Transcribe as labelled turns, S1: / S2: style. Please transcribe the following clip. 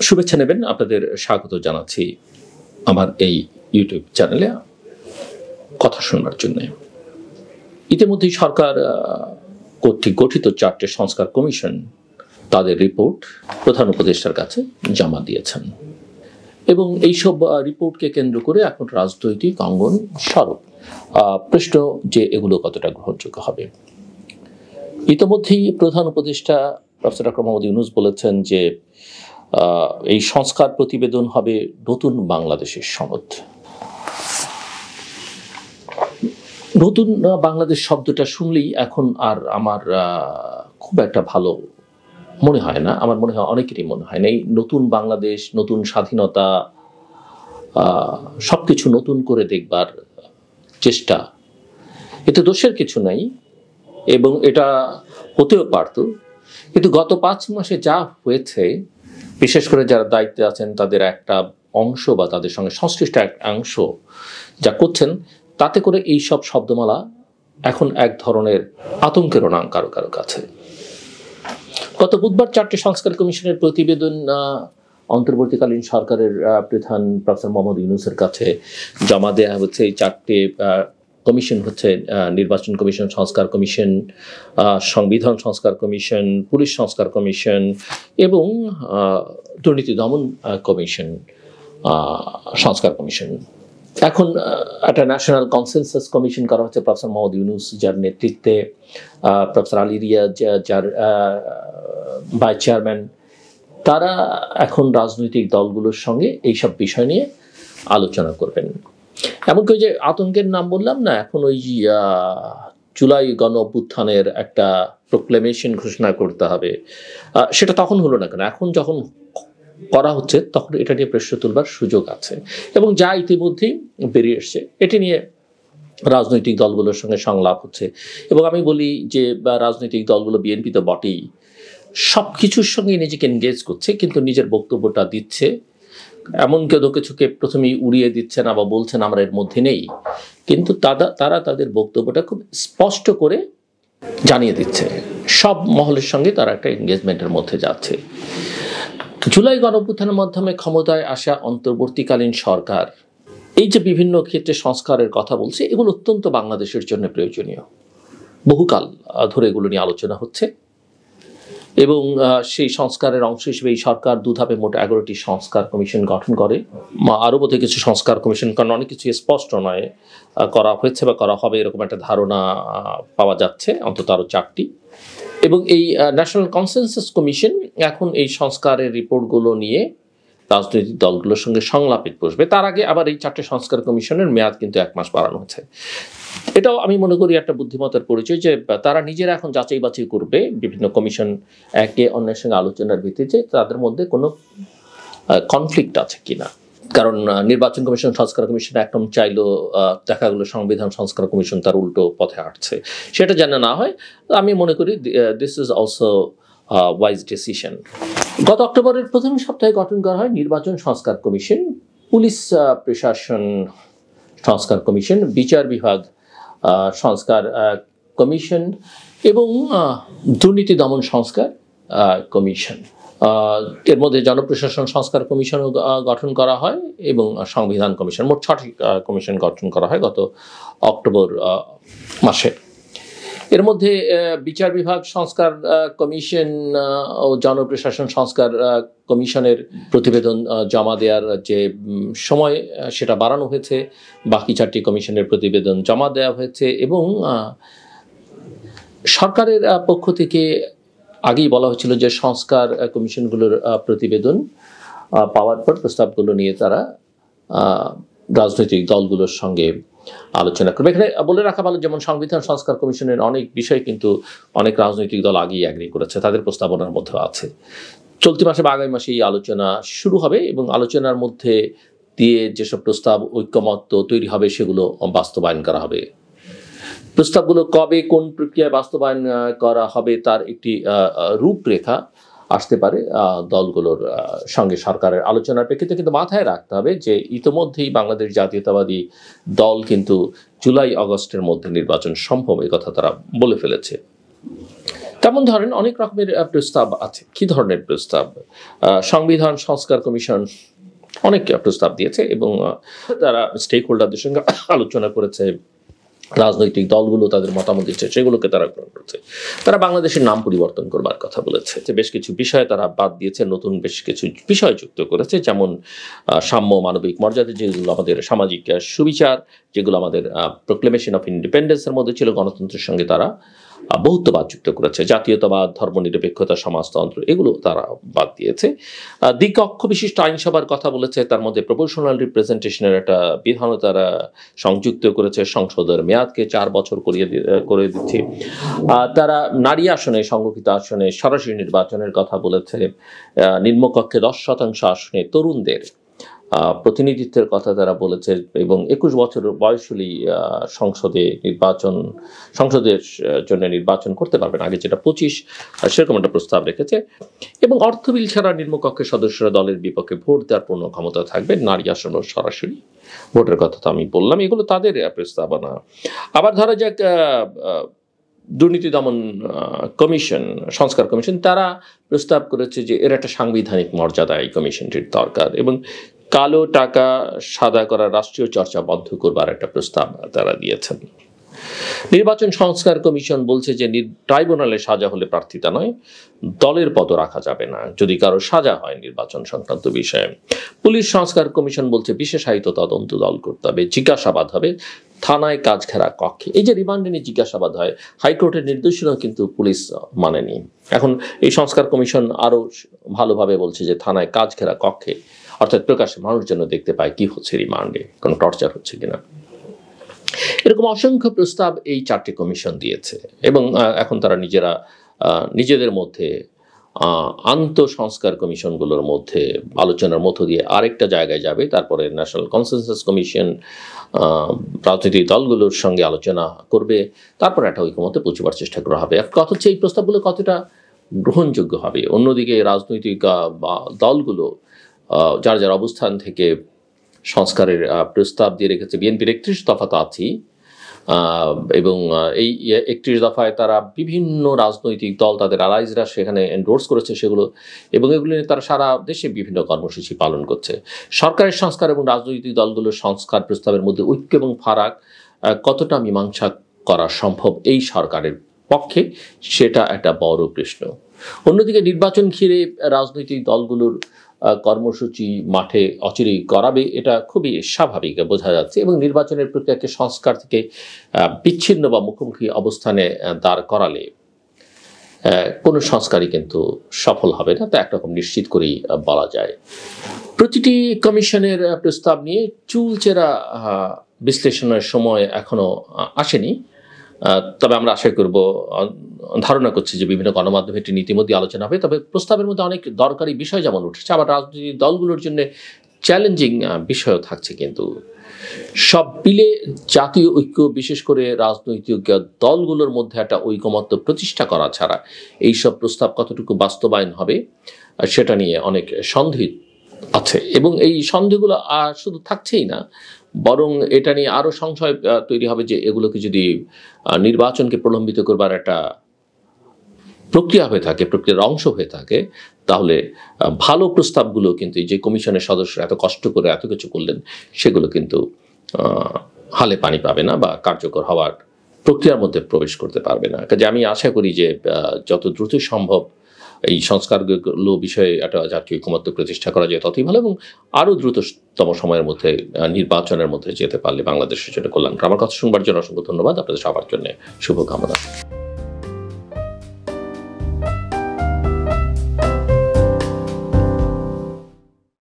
S1: শুভেচ্ছা নেবেন, আপনাদের স্বাগত জানাচ্ছি আমার এই ইউটিউব চ্যানেলে কথা শোনার জন্য। ইতিমধ্যেই সরকার কর্তৃক গঠিত 4টে সংস্কার কমিশন তাদের রিপোর্ট প্রধান উপদেষ্টার কাছে জমা দিয়েছেন এবং এইসব রিপোর্টকে কেন্দ্র করে এখন রাজনৈতিক অঙ্গন সরব। প্রশ্ন যে এগুলো কতটা গ্রহণযোগ্য হবে। ইতিমধ্যেই প্রধান উপদেষ্টা প্রফেসর ডক্টর মোহাম্মদ ইউনূস বলেছেন যে এই সংস্কার প্রতিবেদন হবে নতুন বাংলাদেশের সনদ। নতুন বাংলাদেশ শব্দটা শুনলেই এখন আর আমার খুব একটা ভালো মনে হয় না। আমার মনে হয় অনেকেরই মনে হয় না। এই নতুন বাংলাদেশ, নতুন স্বাধীনতা, সবকিছু নতুন করে দেখবার চেষ্টা, এতে দোষের কিছু নাই এবং এটা হতেও পারত। কিন্তু গত 5 মাসে যা হয়েছে, বিশেষ করে যারা দায়িত্বে আছেন তাদের একটা অংশ বা তাদের সঙ্গে সংশ্লিষ্ট এক অংশ যা করছেন, তাতে করে এই সব শব্দমালা এখন এক ধরনের আতঙ্কের নাম কারো কারো কাছে। গত বুধবার 4টে সংস্কার কমিশনের প্রতিবেদন অন্তর্বর্তীকালীন সরকারের প্রধান প্রফেসর মোহাম্মদ ইউনূসের কাছে জমা দেওয়া হচ্ছে। এই 4টে কমিশন হচ্ছে নির্বাচন কমিশন, সংস্কার কমিশন, সংবিধান সংস্কার কমিশন, পুলিশ সংস্কার কমিশন এবং দুর্নীতি দমন কমিশন সংস্কার কমিশন। এখন একটা ন্যাশনাল কনসেনসাস কমিশন করা হচ্ছে প্রফেসর মোহাম্মদ ইউনূস যার নেতৃত্বে, প্রফেসর আলী রিয়াজ যার ভাইস চেয়ারম্যান। তারা এখন রাজনৈতিক দলগুলোর সঙ্গে এইসব বিষয় নিয়ে আলোচনা করবেন। এমনকি যে আতঙ্কের নাম বললাম না, এখন ওই জুলাই গণ অভ্যুত্থানের একটা প্রোক্লেমেশন ঘোষণা করতে হবে, সেটা তখন হলো না কেন? এখন যখন করা হচ্ছে তখন এটা নিয়ে প্রশ্ন তুলবার সুযোগ আছে এবং যা ইতিমধ্যেই বেরিয়ে এসছে এটি নিয়ে রাজনৈতিক দলগুলোর সঙ্গে সংলাপ হচ্ছে। এবং আমি বলি যে রাজনৈতিক দলগুলো, বিএনপি তো বটেই, সব কিছুর সঙ্গে নিজেকে এনগেজ করছে, কিন্তু নিজের বক্তব্যটা দিচ্ছে। এমন কেউ কিছুকে প্রথমেই উড়িয়ে দিচ্ছে না বা বলছেন আমরা এর মধ্যে নেই, কিন্তু তারা তাদের বক্তব্যটা খুব স্পষ্ট করে জানিয়ে দিচ্ছে। সব মহলের সঙ্গে তারা একটা এনগেজমেন্টের মধ্যে যাচ্ছে। জুলাই গণঅভ্যুত্থানের মাধ্যমে ক্ষমতায় আসা অন্তর্বর্তীকালীন সরকার এই যে বিভিন্ন ক্ষেত্রে সংস্কারের কথা বলছে, এগুলো অত্যন্ত বাংলাদেশের জন্য প্রয়োজনীয়। বহুকাল ধরে এগুলো নিয়ে আলোচনা হচ্ছে এবং সেই সংস্কারের অংশ হিসেবে এই সরকার 2 ধাপে মোট 11টি সংস্কার কমিশন গঠন করে। আরও বোধহয় কিছু সংস্কার কমিশন, কারণ অনেক কিছু স্পষ্ট নয়, করা হয়েছে বা করা হবে এরকম একটা ধারণা পাওয়া যাচ্ছে, অন্তত আরও 4টি। এবং এই ন্যাশনাল কনসেনসাস কমিশন এখন এই সংস্কারের রিপোর্টগুলো নিয়ে রাজনৈতিক দলগুলোর সঙ্গে সংলাপে বসবে। তার আগে আবার এই 4টে সংস্কার কমিশনের মেয়াদ কিন্তু 1 মাস বাড়ানো হচ্ছে। এটাও আমি মনে করি একটা বুদ্ধিমত্তার পরিচয় যে তারা নিজেরা এখন যাচাই বাছাই করবে বিভিন্ন কমিশন একে অন্যের সঙ্গে আলোচনার ভিত্তিতে তাদের মধ্যে কোনো কনফ্লিক্ট আছে কিনা। কারণ নির্বাচন কমিশন, সংস্কার কমিশন একদম চাইলেও দেখা গেলো সংবিধান সংস্কার কমিশন তার উল্টো পথে হাঁটছে, সেটা যেন না হয়। আমি মনে করি this is also wise decision. গত অক্টোবরের প্রথম সপ্তাহে গঠন করা হয় নির্বাচন সংস্কার কমিশন, পুলিশ প্রশাসন সংস্কার কমিশন, বিচার বিভাগ সংস্কার কমিশন এবং দুর্নীতি দমন সংস্কার কমিশন। এর মধ্যে জনপ্রশাসন সংস্কার কমিশনও গঠন করা হয় এবং সংবিধান কমিশন। মোট 6টি কমিশন গঠন করা হয় গত অক্টোবর মাসে। এর মধ্যে বিচার বিভাগ সংস্কার কমিশন ও জনপ্রশাসন সংস্কার কমিশনের প্রতিবেদন জমা দেওয়ার যে সময় সেটা বাড়ানো হয়েছে। বাকি 4টি কমিশনের প্রতিবেদন জমা দেওয়া হয়েছে এবং সরকারের পক্ষ থেকে আগেই বলা হয়েছিল যে সংস্কার কমিশনগুলোর প্রতিবেদন পাওয়ার পর প্রস্তাবগুলো নিয়ে তারা রাজনৈতিক দলগুলোর সঙ্গে আলোচনা করবে। এখানে বলে রাখা ভালো, যেমন সংবিধান সংস্কার কমিশনের অনেক বিষয় কিন্তু অনেক রাজনৈতিক দল আগেই অ্যাগ্রি করেছে, তাদের প্রস্তাবনার মধ্যে আছে। চলতি মাসে বা আগামী মাসে এই আলোচনা শুরু হবে এবং আলোচনার মধ্যে দিয়ে যেসব প্রস্তাব ঐক্যমত তৈরি হবে সেগুলো বাস্তবায়ন করা হবে। প্রস্তাবগুলো কবে কোন প্রক্রিয়ায় বাস্তবায়ন করা হবে তার একটি রূপরেখা আসতে পারে দলগুলোর সঙ্গে সরকারের আলোচনার প্রেক্ষিতে। কিন্তু মাথায় রাখতে হবে যে ইতোমধ্যেই বাংলাদেশ জাতীয়তাবাদী দল কিন্তু জুলাই আগস্টের মধ্যে নির্বাচন সম্ভব, এই কথা তারা বলে ফেলেছে। তেমন ধরেন অনেক রকমের প্রস্তাব আছে। কি ধরনের প্রস্তাব? সংবিধান সংস্কার কমিশন অনেক প্রস্তাব দিয়েছে এবং তারা স্টেক হোল্ডারদের সঙ্গে আলোচনা করেছে, রাজনৈতিক দলগুলো তাদের মতামত দিচ্ছে, সেগুলোকে তারা গ্রহণ করছে। তারা বাংলাদেশের নাম পরিবর্তন করবার কথা বলেছে, যে বেশ কিছু বিষয় তারা বাদ দিয়েছে, নতুন বেশ কিছু বিষয় যুক্ত করেছে, যেমন সাম্য, মানবিক মর্যাদা, যেগুলো আমাদের সামাজিক সুবিচার, যেগুলো আমাদের প্রোক্লেমেশন অফ ইন্ডিপেন্ডেন্সের মধ্যে ছিল, গণতন্ত্রের সঙ্গে তারা বহুত্ববাদ যুক্ত করেছে, জাতীয়তাবাদ, ধর্মনিরপেক্ষতা, সমাজতন্ত্র, এগুলো তারা বাদ দিয়েছে। দ্বিকক্ষ বিশিষ্ট আইনসভার কথা বলেছে, তার মধ্যে প্রপোর্শনাল রিপ্রেজেন্টেশনের একটা বিধানও তারা সংযুক্ত করেছে, সংসদের মেয়াদকে 4 বছর করে দিচ্ছে। তারা নারী আসনে, সংরক্ষিত আসনে সরাসরি নির্বাচনের কথা বলেছে, নিম্নকক্ষে 10% আসনে তরুণদের প্রতিনিধিত্বের কথা তারা বলেছে, এবং 21 বছর বয়স হলেই সংসদের জন্য নির্বাচন করতে পারবেন, আগে যেটা 25, সেরকম একটা প্রস্তাব রেখেছে। এবং অর্থ বিল ছাড়া নিম্নকক্ষের সদস্যরা দলের বিপক্ষে ভোট দেওয়ার পূর্ণ ক্ষমতা থাকবে, নারী আসন সরাসরি ভোটের কথা তো আমি বললাম, এগুলো তাদের প্রস্তাবনা। আবার ধরা যাক দুর্নীতি দমন কমিশন, সংস্কার কমিশন, তারা প্রস্তাব করেছে যে এর একটা সাংবিধানিক মর্যাদা এই কমিশনটির দরকার, এবং কালো টাকা সাদা করার রাষ্ট্রীয় চর্চা বন্ধ করবার একটা প্রস্তাব তারা দিয়েছেন। নির্বাচন সংস্কার কমিশন বলছে যে ট্রাইব্যুনালে সাজা হলে প্রার্থিতা নয়, দলের পদ রাখা যাবে না যদি কারো সাজা হয় নির্বাচন সংক্রান্ত বিষয়ে। পুলিশ সংস্কার কমিশন বলছে বিশেষায়িত তদন্ত দল করতে হবে, জিজ্ঞাসাবাদ হবে থানায় কাজ ঘেরা কক্ষে। এই যে রিমান্ডে নিয়ে জিজ্ঞাসাবাদ হয়, হাইকোর্টের নির্দেশনাও কিন্তু পুলিশ মানেনি। এখন এই সংস্কার কমিশন আরও ভালোভাবে বলছে যে থানায় কাজ ঘেরা কক্ষে, অর্থাৎ প্রকাশ্যে মানুষ যেন দেখতে পায় কি হচ্ছে রিমান্ডে, কোনো টর্চার হচ্ছে কিনা। এরকম অসংখ্য প্রস্তাব এই 4টি কমিশন দিয়েছে, এবং এখন তারা নিজেদের মধ্যে আন্তঃসংস্কার কমিশনগুলোর মধ্যে আলোচনার মধ্য দিয়ে আরেকটা জায়গায় যাবে, তারপরে ন্যাশনাল কনসেনসাস কমিশন রাজনৈতিক দলগুলোর সঙ্গে আলোচনা করবে, তারপরে একটা ঐকমত্যে পৌঁছবার চেষ্টা করা হবে। কথা হচ্ছে এই প্রস্তাবগুলো কতটা গ্রহণযোগ্য হবে। অন্যদিকে রাজনৈতিক দলগুলো যার যার অবস্থান থেকে সংস্কারের প্রস্তাব দিয়ে রেখেছে। বিএনপির 31 দফা তো আছেই, এবং এই 31 দফায় তারা বিভিন্ন রাজনৈতিক দল, তাদের অ্যালাইজরা সেখানে এন্ডোর্স করেছে সেগুলো, এবং এগুলো নিয়ে তারা সারা দেশে বিভিন্ন কর্মসূচি পালন করছে। সরকারের সংস্কার এবং রাজনৈতিক দলগুলোর সংস্কার প্রস্তাবের মধ্যে ঐক্য এবং ফারাক কতটা মীমাংসা করা সম্ভব এই সরকারের পক্ষে, সেটা একটা বড় প্রশ্ন। অন্যদিকে নির্বাচন ঘিরে রাজনৈতিক দলগুলোর কর্মসূচি মাঠে অচিরেই করাবে, এটা খুবই স্বাভাবিক বোঝা যাচ্ছে, এবং নির্বাচনের প্রক্রিয়াকে সংস্কার থেকে বিচ্ছিন্ন বা মুখোমুখি অবস্থানে দাঁড় করালে কোনো সংস্কারই কিন্তু সফল হবে না, তা একরকম নিশ্চিত করেই বলা যায়। প্রতিটি কমিশনের প্রস্তাব নিয়ে চুলচেরা বিশ্লেষণের সময় এখনো আসেনি, তবে আমরা আশা করব, ধারণা করছি যে বিভিন্ন গণমাধ্যমে এটি ইতিমধ্যে আলোচনা হবে। তবে প্রস্তাবের মধ্যে অনেক দরকারি বিষয় যেমন উঠছে, আবার রাজনৈতিক দলগুলোর জন্য চ্যালেঞ্জিং বিষয়ও থাকছে। কিন্তু সব মিলে জাতীয় ঐক্য, বিশেষ করে রাজনৈতিক দলগুলোর মধ্যে একটা ঐকমত্য প্রতিষ্ঠা করা ছাড়া এইসব প্রস্তাব কতটুকু বাস্তবায়ন হবে সেটা নিয়ে অনেক সন্দেহ আছে, এবং এই সন্দেহগুলো শুধু থাকছেই না, বরং এটা নিয়ে আরও সংশয় তৈরি হবে যে এগুলোকে যদি নির্বাচনকে প্রলম্বিত করবার একটা প্রক্রিয়া হয়ে থাকে, প্রক্রিয়ার অংশ হয়ে থাকে, তাহলে ভালো প্রস্তাবগুলো কিন্তু যে কমিশনের সদস্যরা এত কষ্ট করে এত কিছু করলেন, সেগুলো কিন্তু হালে পানি পাবে না বা কার্যকর হওয়ার প্রক্রিয়ার মধ্যে প্রবেশ করতে পারবে না। কাজে আমি আশা করি যে যত দ্রুত সম্ভব এই সংস্কারগুলো বিষয়ে একটা জাতীয় ঐকমত্য প্রতিষ্ঠা করা যায় ততই ভালো, এবং আরও দ্রুততম সময়ের মধ্যে নির্বাচনের মধ্যে যেতে পারলে বাংলাদেশের জন্য কল্যাণ। আমার কথা শুনবার জন্য অসংখ্য ধন্যবাদ। আপনাদের সবার জন্য শুভকামনা।